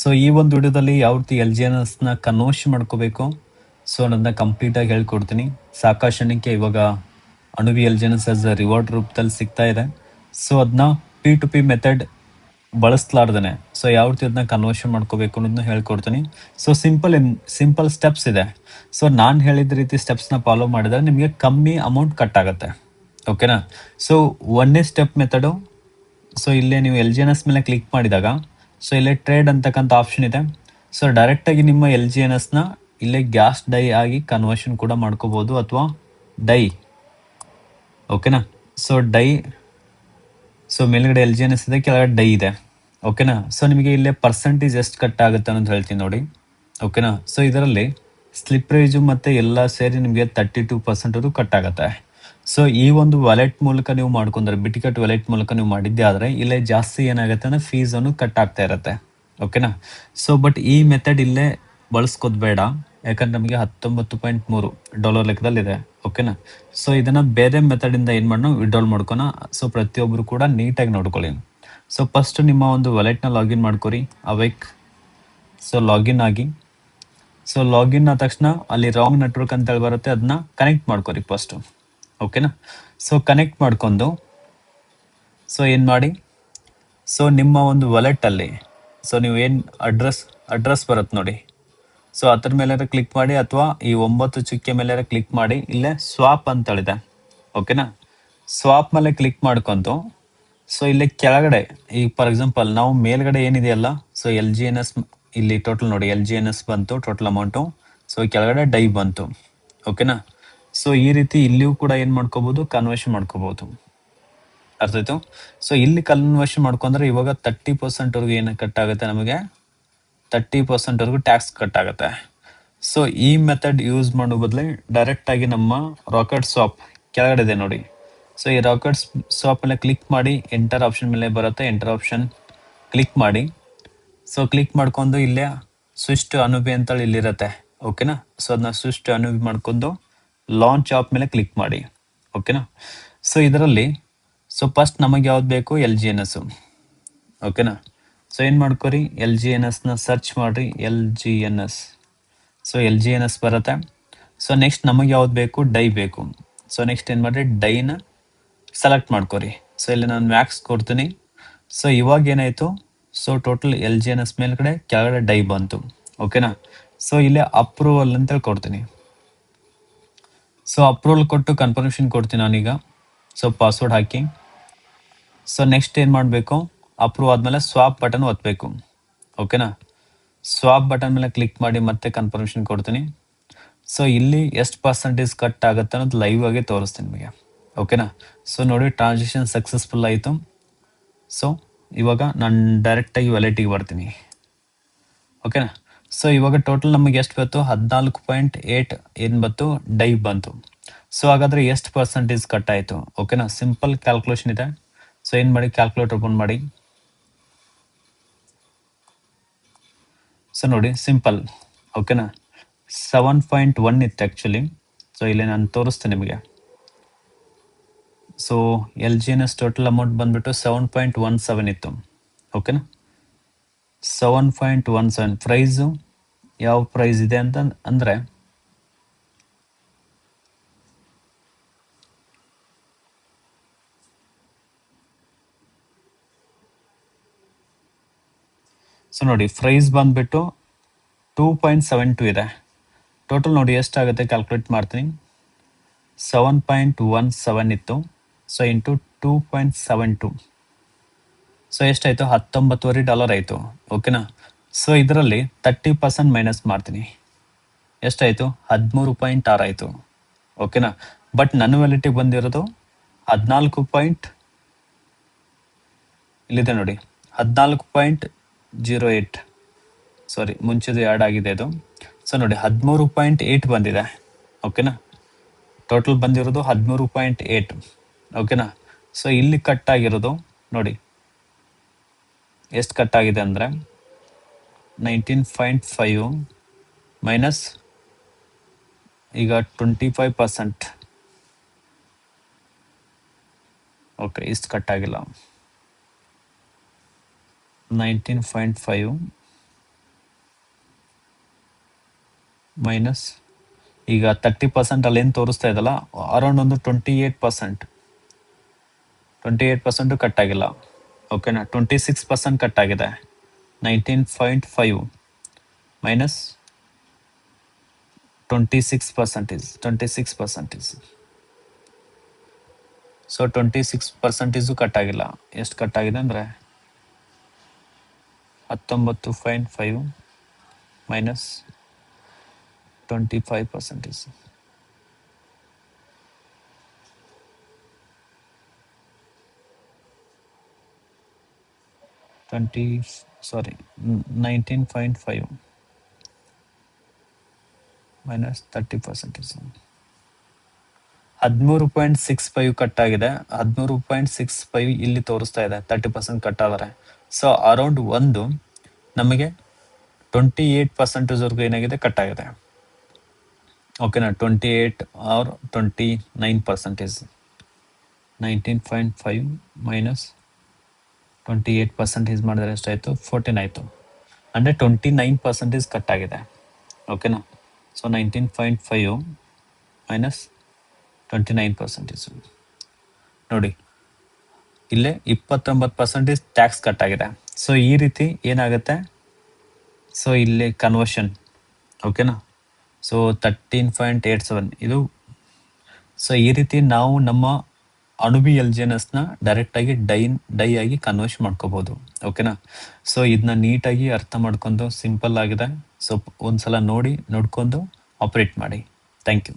So ಈ ಒಂದು ವಿಡಿಯೋದಲ್ಲಿ ಯಾವ ರೀತಿ ಎಲ್ ಜಿ ಎನ್ ಎಸ್ನ ಕನ್ವರ್ಷನ್ ಮಾಡ್ಕೋಬೇಕು, ಸೊ ಅದನ್ನ ಕಂಪ್ಲೀಟಾಗಿ ಹೇಳ್ಕೊಡ್ತೀನಿ. ಸಾಕಷ್ಟು ಜನಕ್ಕೆ ಇವಾಗ ಅಣುವಿ L G N S reward ರೂಪದಲ್ಲಿ ಸಿಗ್ತಾ ಇದೆ. ಸೊ ಅದನ್ನ P2P ಮೆಥಡ್ ಬಳಸ್ಲಾರ್ದೇನೆ ಸೊ ಯಾವ ರೀತಿ ಅದನ್ನ ಕನ್ವರ್ಷನ್ ಮಾಡ್ಕೋಬೇಕು ಅನ್ನೋದನ್ನ ಹೇಳ್ಕೊಡ್ತೀನಿ. ಸೊ ಸಿಂಪಲ್ ಸ್ಟೆಪ್ಸ್ ಇದೆ. ಸೊ ನಾನು ಹೇಳಿದ ರೀತಿ ಸ್ಟೆಪ್ಸ್ನ ಫಾಲೋ ಮಾಡಿದ್ರೆ ನಿಮಗೆ ಕಮ್ಮಿ ಅಮೌಂಟ್ ಕಟ್ ಆಗುತ್ತೆ. ಓಕೆನಾ? ಸೊ ಒಂದೇ ಸ್ಟೆಪ್ ಮೆಥಡು. ಸೊ ಇಲ್ಲೇ ನೀವು ಎಲ್ ಜಿ ಎನ್ ಎಸ್ ಮೇಲೆ ಕ್ಲಿಕ್ ಮಾಡಿದಾಗ ಸೊ ಇಲ್ಲೇ ಟ್ರೇಡ್ ಅಂತಕ್ಕಂಥ ಆಪ್ಷನ್ ಇದೆ. ಸೊ ಡೈರೆಕ್ಟಾಗಿ ನಿಮ್ಮ ಎಲ್ ಜಿ ಎನ್ ಎಸ್ನ ಇಲ್ಲೇ ಗ್ಯಾಸ್ ಡೈ ಆಗಿ ಕನ್ವರ್ಷನ್ ಕೂಡ ಮಾಡ್ಕೋಬೋದು, ಅಥವಾ ಡೈ. ಓಕೆನಾ? ಸೊ ಡೈ, ಸೊ ಮೇಲ್ಗಡೆ ಎಲ್ ಜಿ ಎನ್ ಎಸ್ ಇದೆ, ಕೆಳಗಡೆ ಡೈ ಇದೆ. ಓಕೆನಾ? ಸೊ ನಿಮಗೆ ಇಲ್ಲೇ ಪರ್ಸೆಂಟೇಜ್ ಎಷ್ಟು ಕಟ್ ಆಗುತ್ತೆ ಅನ್ನೋದು ಹೇಳ್ತೀನಿ ನೋಡಿ. ಓಕೆನಾ? ಸೊ ಇದರಲ್ಲಿ ಸ್ಲಿಪ್ ರೇಜು ಮತ್ತು ಎಲ್ಲ ಸೇರಿ ನಿಮಗೆ 32% ಕಟ್ ಆಗುತ್ತೆ. ಸೊ ಈ ಒಂದು ವ್ಯಾಲೆಟ್ ಮೂಲಕ ನೀವು ಮಾಡ್ಕೊಂಡ್ರೆ, ಬಿಟ್ಕಟ್ ವ್ಯಾಲೆಟ್ ಮೂಲಕ ನೀವು ಮಾಡಿದ್ದೆ ಆದರೆ ಇಲ್ಲೇ ಜಾಸ್ತಿ ಏನಾಗುತ್ತೆ ಅಂದರೆ ಫೀಸನ್ನು ಕಟ್ ಆಗ್ತಾ ಇರುತ್ತೆ. ಓಕೆನಾ? ಸೊ ಬಟ್ ಈ ಮೆಥಡ್ ಇಲ್ಲೇ ಬಳಸ್ಕೋದು ಬೇಡ, ಯಾಕಂದ್ರೆ ನಮಗೆ $19.3 ಲೆಕ್ಕದಲ್ಲಿದೆ. ಓಕೆನಾ? ಸೊ ಇದನ್ನು ಬೇರೆ ಮೆಥಡಿಂದ ಏನು ಮಾಡೋಣ, ವಿಡ್ರಾಲ್ ಮಾಡ್ಕೊಣ. ಸೊ ಪ್ರತಿಯೊಬ್ಬರು ಕೂಡ ನೀಟಾಗಿ ನೋಡ್ಕೊಳ್ಳಿ. ಸೊ ಫಸ್ಟ್ ನಿಮ್ಮ ಒಂದು ವ್ಯಾಲೆಟ್ನ ಲಾಗಿನ್ ಮಾಡ್ಕೊರಿ, ಅವೇಕ್. ಸೊ ಲಾಗಿನ್ ಆಗಿ, ಸೊ ಲಾಗಿನ್ ಆದ ತಕ್ಷಣ ಅಲ್ಲಿ ರಾಂಗ್ ನೆಟ್ವರ್ಕ್ ಅಂತೇಳಿ ಬರುತ್ತೆ, ಅದನ್ನ ಕನೆಕ್ಟ್ ಮಾಡ್ಕೊರಿ ಫಸ್ಟು. ಓಕೆನಾ? ಸೊ ಕನೆಕ್ಟ್ ಮಾಡ್ಕೊಂಡು ಸೊ ಏನು ಮಾಡಿ, ಸೊ ನಿಮ್ಮ ಒಂದು ವಾಲೆಟಲ್ಲಿ ಸೊ ನೀವು ಏನು ಅಡ್ರೆಸ್ ಬರುತ್ತೆ ನೋಡಿ, ಸೊ ಅದ್ರ ಮೇಲೆ ಕ್ಲಿಕ್ ಮಾಡಿ, ಅಥವಾ ಈ 9 ಚುಕ್ಕೆ ಮೇಲೆ ಕ್ಲಿಕ್ ಮಾಡಿ, ಇಲ್ಲೇ ಸ್ವಾಪ್ ಅಂತೇಳಿದೆ. ಓಕೆನಾ? ಸ್ವಾಪ್ ಮೇಲೆ ಕ್ಲಿಕ್ ಮಾಡ್ಕೊಂಡು ಸೊ ಇಲ್ಲಿ ಕೆಳಗಡೆ, ಈಗ ಫಾರ್ ಎಕ್ಸಾಂಪಲ್ ನಾವು ಮೇಲ್ಗಡೆ ಏನಿದೆಯಲ್ಲ, so L G N S ಇಲ್ಲಿ ಟೋಟಲ್ ನೋಡಿ, ಎಲ್ ಜಿ ಎನ್ ಎಸ್ ಬಂತು ಟೋಟಲ್ ಅಮೌಂಟು. ಸೊ ಕೆಳಗಡೆ ಡೈ ಬಂತು. ಓಕೆನಾ? ಸೊ ಈ ರೀತಿ ಇಲ್ಲಿಯೂ ಕೂಡ ಏನು ಮಾಡ್ಕೋಬೋದು, ಕನ್ವರ್ಷನ್ ಮಾಡ್ಕೋಬೋದು. ಅರ್ಥ ಆಯ್ತು? ಸೊ ಇಲ್ಲಿ ಕನ್ವರ್ಷನ್ ಮಾಡ್ಕೊಂಡ್ರೆ ಇವಾಗ 30%ವರೆಗೂ ಏನು ಕಟ್ ಆಗುತ್ತೆ, ನಮಗೆ 30%ವರೆಗೂ ಟ್ಯಾಕ್ಸ್ ಕಟ್ ಆಗುತ್ತೆ. ಸೊ ಈ ಮೆಥಡ್ ಯೂಸ್ ಮಾಡೋ ಬದಲು ಡೈರೆಕ್ಟಾಗಿ ನಮ್ಮ ರಾಕೆಟ್ ಸ್ವಾಪ್ ಕೆಳಗಡೆ ಇದೆ ನೋಡಿ. ಸೊ ಈ ರಾಕೆಟ್ ಸ್ವಾಪ್ ಮೇಲೆ ಕ್ಲಿಕ್ ಮಾಡಿ, ಎಂಟರ್ ಆಪ್ಷನ್ ಮೇಲೆ ಬರುತ್ತೆ, ಎಂಟರ್ ಆಪ್ಷನ್ ಕ್ಲಿಕ್ ಮಾಡಿ. ಸೊ ಕ್ಲಿಕ್ ಮಾಡ್ಕೊಂಡು ಇಲ್ಲೇ ಸ್ವಿಚ್ ಟು ಅನುಬಿ ಅಂತೇಳಿ ಇಲ್ಲಿರುತ್ತೆ. ಓಕೆನಾ? ಸೊ ಅದನ್ನ ಸ್ವಿಚ್ ಟು ಅನುಬಿ ಮಾಡ್ಕೊಂಡು ಲಾಂಚ್ ಆಪ್ ಮೇಲೆ ಕ್ಲಿಕ್ ಮಾಡಿ. ಓಕೆನಾ? ಸೊ ಇದರಲ್ಲಿ ಸೊ ಫಸ್ಟ್ ನಮಗೆ ಯಾವ್ದು ಬೇಕು, ಎಲ್ ಜಿ ಎನ್ ಎಸ್. ಓಕೆನಾ? ಸೊ ಏನು ಮಾಡ್ಕೊರಿ, ಎಲ್ ಜಿ ಎನ್ ಎಸ್ನ ಸರ್ಚ್ ಮಾಡಿರಿ, L G N S. So L G N S ಬರುತ್ತೆ. ಸೊ ನೆಕ್ಸ್ಟ್ ನಮಗೆ ಯಾವ್ದು ಬೇಕು, ಡೈ ಬೇಕು. ಸೊ ನೆಕ್ಸ್ಟ್ ಏನು ಮಾಡಿರಿ, ಡೈನ ಸೆಲೆಕ್ಟ್ ಮಾಡ್ಕೊರಿ. ಸೊ ಇಲ್ಲಿ ನಾನು ಮ್ಯಾಕ್ಸ್ ಕೊಡ್ತೀನಿ. ಸೊ ಇವಾಗ ಏನಾಯಿತು, so total L G N S ಮೇಲ್ಗಡೆ ಕೆಳಗಡೆ ಡೈ ಬಂತು. ಓಕೆನಾ? ಸೊ ಇಲ್ಲೇ ಅಪ್ರೂವಲ್ ಅಂತೇಳಿ ಕೊಡ್ತೀನಿ. ಸೊ ಅಪ್ರೂವಲ್ ಕೊಟ್ಟು ಕನ್ಫರ್ಮೇಷನ್ ಕೊಡ್ತೀನಿ ನಾನೀಗ. ಸೊ ಪಾಸ್ವರ್ಡ್ ಹಾಕಿ. ಸೊ ನೆಕ್ಸ್ಟ್ ಏನು ಮಾಡಬೇಕು, ಅಪ್ರೂವ್ ಆದಮೇಲೆ ಸ್ವಾಪ್ ಬಟನ್ ಒತ್ತಬೇಕು. ಓಕೆನಾ? ಸ್ವಾಪ್ ಬಟನ್ ಮೇಲೆ ಕ್ಲಿಕ್ ಮಾಡಿ ಮತ್ತೆ ಕನ್ಫರ್ಮೇಷನ್ ಕೊಡ್ತೀನಿ. ಸೊ ಇಲ್ಲಿ ಎಷ್ಟು ಪರ್ಸೆಂಟೇಜ್ ಕಟ್ ಆಗುತ್ತೆ ಅನ್ನೋದು ಲೈವ್ ಆಗಿ ತೋರಿಸ್ತೀನಿ ನಿಮಗೆ. ಓಕೆನಾ? ಸೊ ನೋಡಿ, ಟ್ರಾನ್ಸಾಕ್ಷನ್ ಸಕ್ಸಸ್ಫುಲ್ ಆಯಿತು. ಸೊ ಇವಾಗ ನಾನು ಡೈರೆಕ್ಟಾಗಿ ವ್ಯಾಲೆಟಿಗೆ ಬರ್ತೀನಿ. ಓಕೆನಾ? ಸೊ ಇವಾಗ ಟೋಟಲ್ ನಮಗೆ ಎಷ್ಟು ಬಂತು, 14.8 ಏನು ಬಂತು, ಡೈ ಬಂತು. ಸೊ ಹಾಗಾದರೆ ಎಷ್ಟು ಪರ್ಸೆಂಟೇಜ್ ಕಟ್ ಆಯಿತು. ಓಕೆನಾ? ಸಿಂಪಲ್ ಕ್ಯಾಲ್ಕುಲೇಷನ್ ಇದೆ. ಸೊ ಏನು ಮಾಡಿ, ಕ್ಯಾಲ್ಕುಲೇಟರ್ ಓಪನ್ ಮಾಡಿ. ಸೊ ನೋಡಿ, ಸಿಂಪಲ್. ಓಕೆನಾ? 7.1 ಇತ್ತು ಆ್ಯಕ್ಚುಲಿ. ಸೊ ಇಲ್ಲಿ ನಾನು ತೋರಿಸ್ತೇನೆ ನಿಮಗೆ. So L G N S total amount ಬಂದುಬಿಟ್ಟು 7.17 ಇತ್ತು. ಓಕೆನಾ? 7.17 ಪ್ರೈಸು ಯಾವ ಪ್ರೈಸ್ ಇದೆ ಅಂತ ಅಂದರೆ, ಸೊ ನೋಡಿ ಪ್ರೈಸ್ ಬಂದುಬಿಟ್ಟು 2.72 ಇದೆ. ಟೋಟಲ್ ನೋಡಿ ಎಷ್ಟಾಗುತ್ತೆ, ಕ್ಯಾಲ್ಕುಲೇಟ್ ಮಾಡ್ತೀನಿ. 7.17 ಇತ್ತು. ಸೊ ಇಂಟು 2.72, ಸೊ ಎಷ್ಟಾಯಿತು, $19.5 ಆಯಿತು. ಓಕೆನಾ? ಸೊ ಇದರಲ್ಲಿ 30% ಮೈನಸ್ ಮಾಡ್ತೀನಿ, ಎಷ್ಟಾಯಿತು, $13.6 ಆಯಿತು. ಓಕೆನಾ? ಬಟ್ ನನ್ನ ವ್ಯಾಲೆಟಿಗೆ ಬಂದಿರೋದು 14. ಇಲ್ಲಿದೆ ನೋಡಿ, 14.08. ಸಾರಿ, ಮುಂಚೆದು ಆ್ಯಡ್ ಆಗಿದೆ ಅದು. ಸೊ ನೋಡಿ 13.8 ಬಂದಿದೆ. ಓಕೆನಾ? ಟೋಟಲ್ ಬಂದಿರೋದು 13.8. ಓಕೆನಾ? ಸೊ ಇಲ್ಲಿ ಕಟ್ ಆಗಿರೋದು ನೋಡಿ ಎಷ್ಟು ಕಟ್ ಆಗಿದೆ ಅಂದರೆ 19.5 ಮೈನಸ್ ಈಗ 25%. ಓಕೆ, ಇಷ್ಟು ಕಟ್ ಆಗಿಲ್ಲ. 19.5 ಮೈನಸ್ ಈಗ 30% ಅಲ್ಲೇನು ತೋರಿಸ್ತಾ ಇದಲ್ಲ, ಅರೌಂಡ್ ಒಂದು 28% ಕಟ್ ಆಗಿಲ್ಲ. ಓಕೆನಾ, 26% ಕಟ್ ಆಗಿದೆ. 19.5 ಮೈನಸ್ 26%. ಸೊ 26% ಕಟ್ ಆಗಿಲ್ಲ. ಎಷ್ಟು ಕಟ್ ಆಗಿದೆ ಅಂದರೆ 19.5 ಮೈನಸ್ 25%. 19.5 ಮೈನಸ್ 30%. 13.65 ಕಟ್ ಆಗಿದೆ. 13.65 ಇಲ್ಲಿ ತೋರಿಸ್ತಾ ಇದೆ, 30% ಕಟ್ ಆದರೆ. ಸೊ ಅರೌಂಡ್ ಒಂದು ನಮಗೆ 28% ಏನಾಗಿದೆ ಕಟ್ ಆಗಿದೆ. ಓಕೆನಾ, 28 ಆರ್ 29%. 19.5 ಮೈನಸ್ 28% ಮಾಡಿದ್ರೆ ಎಷ್ಟಾಯಿತು, 14 ಆಯಿತು. ಅಂದರೆ 29% ಕಟ್ ಆಗಿದೆ. ಓಕೆನಾ, ಸೊ 19.5 ಮೈನಸ್ 29%. ನೋಡಿ, ಇಲ್ಲೇ 29% ಟ್ಯಾಕ್ಸ್ ಕಟ್ ಆಗಿದೆ. ಸೊ ಈ ರೀತಿ ಏನಾಗುತ್ತೆ, ಸೊ ಇಲ್ಲಿ ಕನ್ವರ್ಷನ್. ಓಕೆನಾ, ಸೊ 13.87 ಇದು. ಸೊ ಈ ರೀತಿ ನಾವು ನಮ್ಮ ಅಣುವಿ ಎಲ್ಜಿಎನ್ಎಸ್ನ ಡೈರೆಕ್ಟಾಗಿ ಡೈ ಆಗಿ ಕನ್ವರ್ಟ್ ಮಾಡ್ಕೋಬೋದು. ಓಕೆನಾ, ಸೊ ಇದನ್ನ ನೀಟಾಗಿ ಅರ್ಥ ಮಾಡ್ಕೊಂಡು, ಸಿಂಪಲ್ ಆಗಿದೆ. ಸೊ ಒಂದ್ಸಲ ನೋಡ್ಕೊಂಡು ಆಪ್ರೇಟ್ ಮಾಡಿ. Thank you.